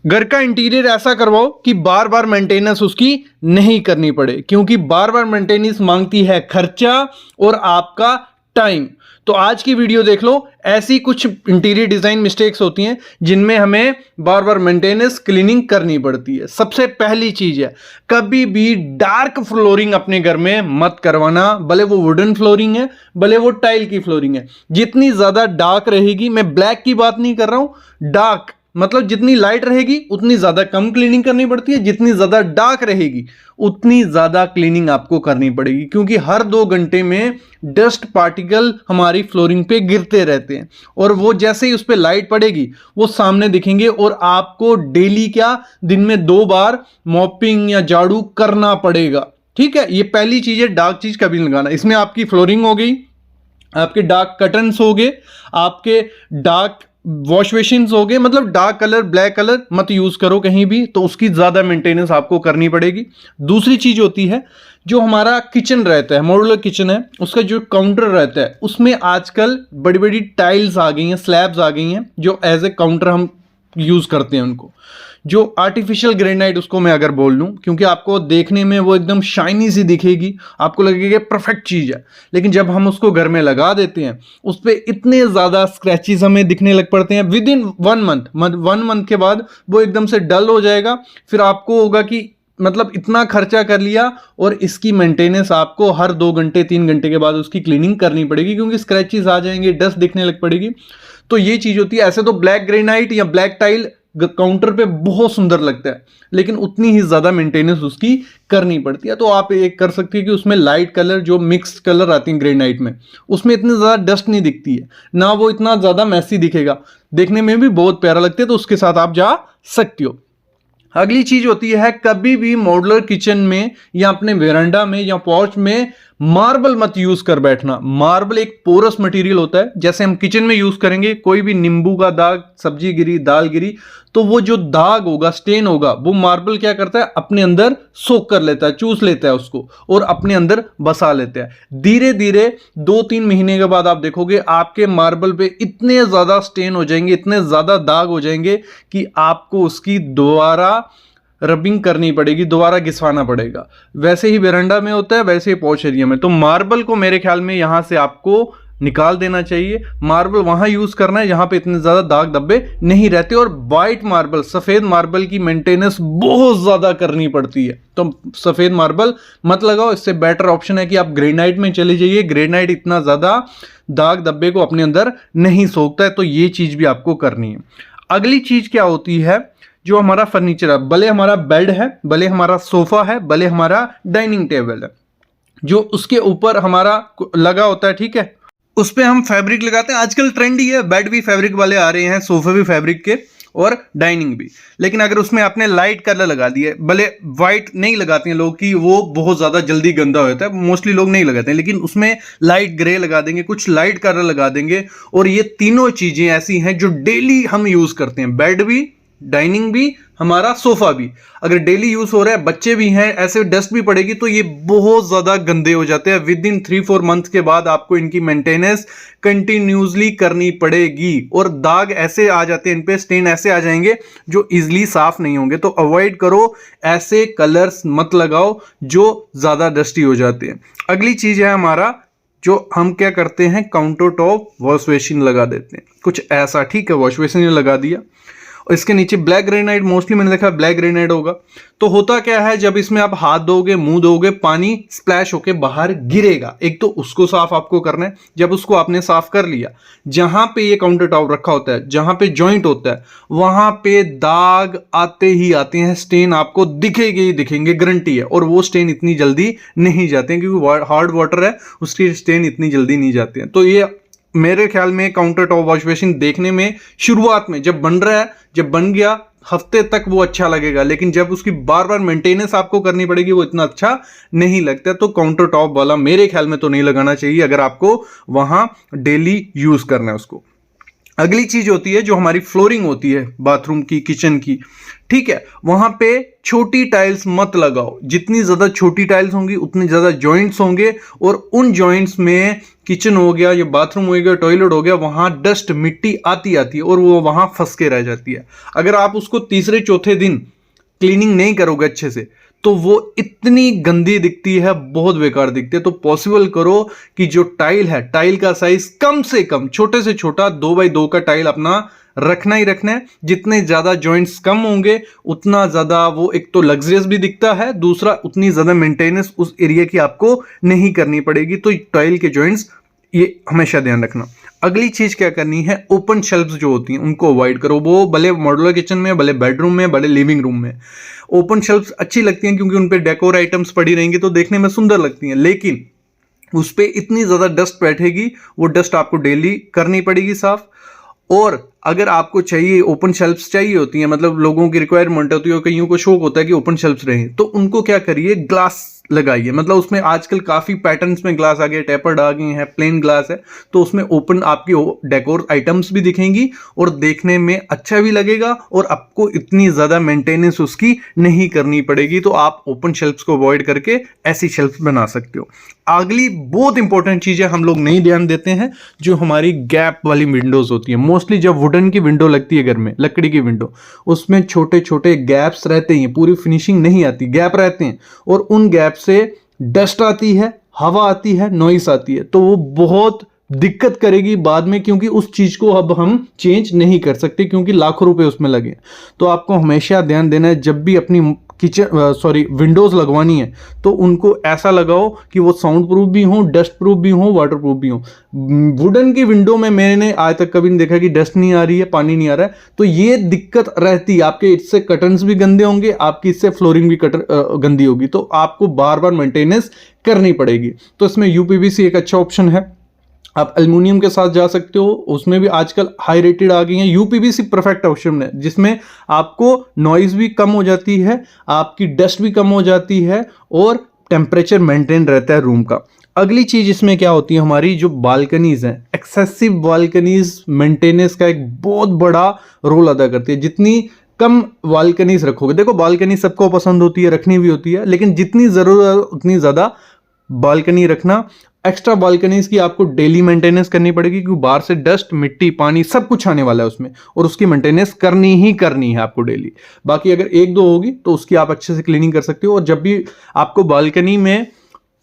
घर का इंटीरियर ऐसा करवाओ कि बार बार मेंटेनेंस उसकी नहीं करनी पड़े, क्योंकि बार बार मेंटेनेंस मांगती है खर्चा और आपका टाइम। तो आज की वीडियो देख लो, ऐसी कुछ इंटीरियर डिजाइन मिस्टेक्स होती हैं जिनमें हमें बार बार मेंटेनेंस क्लीनिंग करनी पड़ती है। सबसे पहली चीज है, कभी भी डार्क फ्लोरिंग अपने घर में मत करवाना, भले वो वुडन फ्लोरिंग है भले वो टाइल की फ्लोरिंग है। जितनी ज्यादा डार्क रहेगी, मैं ब्लैक की बात नहीं कर रहा हूं, डार्क मतलब जितनी लाइट रहेगी उतनी ज्यादा कम क्लीनिंग करनी पड़ती है, जितनी ज्यादा डार्क रहेगी उतनी ज्यादा क्लीनिंग आपको करनी पड़ेगी, क्योंकि हर 2 घंटे में डस्ट पार्टिकल हमारी फ्लोरिंग पे गिरते रहते हैं और वो जैसे ही उस पर लाइट पड़ेगी वो सामने दिखेंगे और आपको डेली क्या दिन में 2 बार मॉपिंग या झाड़ू करना पड़ेगा। ठीक है, ये पहली चीज है, डार्क चीज कभी नहीं लगाना। इसमें आपकी फ्लोरिंग हो गई, आपके डार्क कर्टन्स हो गए, आपके डार्क वॉश बेसिन्स हो गए, मतलब डार्क कलर ब्लैक कलर मत यूज करो कहीं भी, तो उसकी ज्यादा मेंटेनेंस आपको करनी पड़ेगी। दूसरी चीज होती है, जो हमारा किचन रहता है, मॉड्यूलर किचन है, उसका जो काउंटर रहता है उसमें आजकल बड़ी बड़ी टाइल्स आ गई हैं, स्लैब्स आ गई हैं जो एज ए काउंटर हम यूज करते हैं उनको, जो आर्टिफिशियल ग्रेनाइट उसको मैं अगर बोल लूं, क्योंकि आपको देखने में वो एकदम शाइनी सी दिखेगी, आपको लगेगा परफेक्ट चीज है, लेकिन जब हम उसको घर में लगा देते हैं उस पर इतने ज्यादा स्क्रैचेस हमें दिखने लग पड़ते हैं। विद इन 1 मंथ के बाद वो एकदम से डल हो जाएगा। फिर आपको होगा कि मतलब इतना खर्चा कर लिया और इसकी मेंटेनेंस आपको हर 2 घंटे 3 घंटे के बाद उसकी क्लीनिंग करनी पड़ेगी, क्योंकि स्क्रैचेस आ जाएंगे, डस्ट दिखने लग पड़ेगी। तो ये चीज होती है। ऐसे तो ब्लैक ग्रेनाइट या ब्लैक टाइल काउंटर पे बहुत सुंदर लगता है, लेकिन उतनी ही ज्यादा मेंटेनेंस उसकी करनी पड़ती है। तो आप एक कर सकते हैं कि उसमें लाइट कलर, जो मिक्स कलर आती है ग्रेनाइट में, उसमें इतनी ज्यादा डस्ट नहीं दिखती है, ना वो इतना ज्यादा मैसी दिखेगा, देखने में भी बहुत प्यारा लगता है, तो उसके साथ आप जा सकती हो। अगली चीज होती है, कभी भी मॉड्यूलर किचन में या अपने वेरांडा में या पोर्च में मार्बल मत यूज कर बैठना। मार्बल एक पोरस मटेरियल होता है, जैसे हम किचन में यूज करेंगे, कोई भी नींबू का दाग, सब्जी गिरी, दाल गिरी, तो वो जो दाग होगा, स्टेन होगा, वो मार्बल क्या करता है, अपने अंदर सोख कर लेता है, चूस लेता है उसको और अपने अंदर बसा लेता है। धीरे धीरे 2-3 महीने के बाद आप देखोगे आपके मार्बल पे इतने ज्यादा स्टेन हो जाएंगे, इतने ज्यादा दाग हो जाएंगे कि आपको उसकी दोबारा रबिंग करनी पड़ेगी, दोबारा घिसवाना पड़ेगा। वैसे ही वेरांडा में होता है, वैसे ही पॉश एरिया में। तो मार्बल को मेरे ख्याल में यहां से आपको निकाल देना चाहिए। मार्बल वहां यूज करना है जहां पे इतने ज्यादा दाग धब्बे नहीं रहते। और वाइट मार्बल, सफेद मार्बल की मेंटेनेंस बहुत ज्यादा करनी पड़ती है, तो सफेद मार्बल मत लगाओ। इससे बेटर ऑप्शन है कि आप ग्रेनाइट में चले जाइए। ग्रेनाइट इतना ज्यादा दाग धब्बे को अपने अंदर नहीं सोखता है, तो ये चीज भी आपको करनी है। अगली चीज क्या होती है, जो हमारा फर्नीचर है, भले हमारा बेड है, भले हमारा सोफा है, भले हमारा डाइनिंग टेबल है, जो उसके ऊपर हमारा लगा होता है, ठीक है, उस पे हम फैब्रिक लगाते हैं। आजकल ट्रेंड ही है, बेड भी फैब्रिक वाले आ रहे हैं, सोफे भी फैब्रिक के और डाइनिंग भी। लेकिन अगर उसमें आपने लाइट कलर लगा दिए, भले व्हाइट नहीं लगाते हैं लोग कि वो बहुत ज्यादा जल्दी गंदा हो जाता है, मोस्टली लोग नहीं लगाते हैं, लेकिन उसमें लाइट ग्रे लगा देंगे, कुछ लाइट कलर लगा देंगे, और ये तीनों चीजें ऐसी हैं जो डेली हम यूज करते हैं, बेड भी, डाइनिंग भी, हमारा सोफा भी। अगर डेली यूज हो रहा है, बच्चे भी हैं, ऐसे डस्ट भी पड़ेगी, तो ये बहुत ज्यादा गंदे हो जाते हैं। विद इन 3-4 मंथ के बाद आपको इनकी मेंटेनेंस कंटिन्यूसली करनी पड़ेगी, और दाग ऐसे आ जाते हैं इन पे, स्टेन ऐसे आ जाएंगे जो इजिली साफ नहीं होंगे। तो अवॉइड करो, ऐसे कलर्स मत लगाओ जो ज्यादा डस्टी हो जाते हैं। अगली चीज है हमारा, जो हम क्या करते हैं, काउंटर टॉप वॉश बेसिन लगा देते हैं, कुछ ऐसा, ठीक है, वॉश बेसिन लगा दिया, इसके नीचे ब्लैक ग्रेनाइट, मोस्टली मैंने देखा ब्लैक ग्रेनाइट होगा। तो होता क्या है, जब इसमें आप हाथ धोगे, मुंह धोगे, पानी स्प्लैश होके बाहर गिरेगा। एक तो उसको साफ आपको करना है। जब उसको आपने साफ कर लिया, जहां पे ये काउंटर टॉप रखा होता है, जहां पे जॉइंट होता है, वहां पे दाग आते ही आते हैं, स्टेन आपको दिखेंगे ही दिखेंगे, गारंटी है। और वो स्टेन इतनी जल्दी नहीं जाते हैं, क्योंकि हार्ड वाटर है, उसकी स्टेन इतनी जल्दी नहीं जाते हैं। तो ये मेरे ख्याल में काउंटर टॉप वॉश बेसिन देखने में शुरुआत में जब बन रहा है, जब बन गया हफ्ते तक वो अच्छा लगेगा, लेकिन जब उसकी बार बार मेंटेनेंस आपको करनी पड़ेगी, वो इतना अच्छा नहीं लगता। तो काउंटर टॉप वाला मेरे ख्याल में तो नहीं लगाना चाहिए, अगर आपको वहां डेली यूज करना है उसको। अगली चीज होती है जो हमारी फ्लोरिंग होती है बाथरूम की, किचन की, ठीक है, वहां पे छोटी टाइल्स मत लगाओ। जितनी ज्यादा छोटी टाइल्स होंगी उतनी ज्यादा जॉइंट्स होंगे, और उन जॉइंट्स में किचन हो गया या बाथरूम हो गया, टॉयलेट हो गया, वहां डस्ट मिट्टी आती है और वो वहां फंस के रह जाती है। अगर आप उसको तीसरे चौथे दिन क्लीनिंग नहीं करोगे अच्छे से तो वो इतनी गंदी दिखती है, बहुत बेकार दिखती है। तो पॉसिबल करो कि जो टाइल है, टाइल का साइज कम से कम, छोटे से छोटा 2x2 का टाइल अपना रखना ही रखना है। जितने ज्यादा जॉइंट्स कम होंगे उतना ज्यादा वो एक तो लग्जरियस भी दिखता है, दूसरा उतनी ज्यादा मेंटेनेंस उस एरिया की आपको नहीं करनी पड़ेगी। तो टाइल के जॉइंट्स ये हमेशा ध्यान रखना। अगली चीज क्या करनी है, ओपन शेल्फ्स जो होती हैं उनको अवॉइड करो। वो भले मॉड्यूलर किचन में, भले बेडरूम में, भले लिविंग रूम में ओपन शेल्फ्स अच्छी लगती हैं क्योंकि उन पे डेकोर आइटम्स पड़ी रहेंगी तो देखने में सुंदर लगती हैं, लेकिन उस पे इतनी ज्यादा डस्ट बैठेगी, वो डस्ट आपको डेली करनी पड़ेगी साफ। और अगर आपको चाहिए, ओपन शेल्फ्स चाहिए होती हैं, मतलब लोगों की रिक्वायरमेंट होती है, कईयों को शौक होता है कि ओपन शेल्फ्स रहें, तो उनको क्या करिए, ग्लास लगाइए। मतलब उसमें आजकल काफी पैटर्न्स में ग्लास आ गए, टेपर्ड आ गए हैं, प्लेन ग्लास है, तो उसमें ओपन आपकी डेकोर आइटम्स भी दिखेंगी और देखने में अच्छा भी लगेगा और आपको इतनी ज्यादा मेंटेनेंस उसकी नहीं करनी पड़ेगी। तो आप ओपन शेल्फ्स को अवॉइड करके ऐसी शेल्फ्स बना सकते हो। अगली बहुत इंपॉर्टेंट चीज है, हम लोग नहीं ध्यान देते हैं, जो हमारी गैप वाली विंडोज होती है। मोस्टली जब वुडन की विंडो लगती है घर में, लकड़ी की विंडो, उसमें छोटे छोटे गैप्स रहते हैं, पूरी फिनिशिंग नहीं आती, गैप रहते हैं, और उन गैप से डस्ट आती है, हवा आती है, नॉइस आती है, तो वो बहुत दिक्कत करेगी बाद में, क्योंकि उस चीज को अब हम चेंज नहीं कर सकते क्योंकि लाखों रुपए उसमें लगे। तो आपको हमेशा ध्यान देना है, जब भी अपनी विंडोज लगवानी है तो उनको ऐसा लगाओ कि वो साउंड प्रूफ भी हो, डस्ट प्रूफ भी हो, वाटर प्रूफ भी हो। वुडन की विंडो में मैंने आज तक कभी नहीं देखा कि डस्ट नहीं आ रही है, पानी नहीं आ रहा है, तो ये दिक्कत रहती है। आपके इससे कर्टन्स भी गंदे होंगे, आपकी इससे फ्लोरिंग भी गंदी होगी, तो आपको बार बार मेंटेनेंस करनी पड़ेगी। तो इसमें यूपीवीसी एक अच्छा ऑप्शन है। आप एल्युमिनियम के साथ जा सकते हो, उसमें भी आजकल हाई रेटेड आ गई हैं। यूपीवीसी परफेक्ट ऑप्शन है जिसमें आपको नॉइज भी कम हो जाती है, आपकी डस्ट भी कम हो जाती है और टेम्परेचर मेंटेन रहता है रूम का। अगली चीज इसमें क्या होती है, हमारी जो बालकनीज हैं, एक्सेसिव बालकनीज मेंटेनेंस का एक बहुत बड़ा रोल अदा करती है। जितनी कम बालकनीज रखोगे, देखो बालकनी सबको पसंद होती है, रखनी भी होती है, लेकिन जितनी जरूरत है उतनी ज्यादा बालकनी रखना। एक्स्ट्रा बालकनीज की आपको डेली मेंटेनेंस करनी पड़ेगी क्योंकि बाहर से डस्ट, मिट्टी, पानी सब कुछ आने वाला है उसमें, और उसकी मेंटेनेंस करनी ही करनी है आपको डेली। बाकी अगर एक दो होगी तो उसकी आप अच्छे से क्लीनिंग कर सकते हो। और जब भी आपको बालकनी में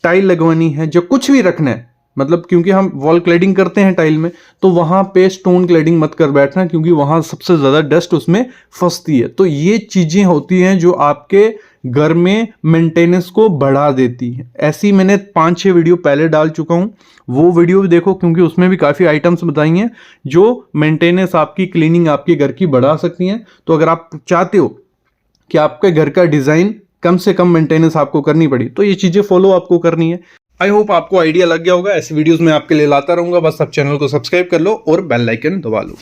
टाइल लगवानी है, जब कुछ भी रखना है, मतलब क्योंकि हम वॉल क्लैडिंग करते हैं टाइल में, तो वहां पे स्टोन क्लैडिंग मत कर बैठना क्योंकि वहां सबसे ज्यादा डस्ट उसमें फंसती है। तो ये चीजें होती हैं जो आपके घर में मेंटेनेंस को बढ़ा देती है। ऐसी मैंने 5-6 वीडियो पहले डाल चुका हूं, वो वीडियो भी देखो क्योंकि उसमें भी काफ़ी आइटम्स बताई हैं जो मेंटेनेंस आपकी, क्लीनिंग आपके घर की बढ़ा सकती हैं। तो अगर आप चाहते हो कि आपके घर का डिज़ाइन कम से कम मेंटेनेंस आपको करनी पड़ी, तो ये चीज़ें फॉलो आपको करनी है। आई होप आपको आइडिया लग गया होगा। ऐसी वीडियोस मैं आपके लिए लाता रहूंगा, बस आप चैनल को सब्सक्राइब कर लो और बेल आइकन दबा लो।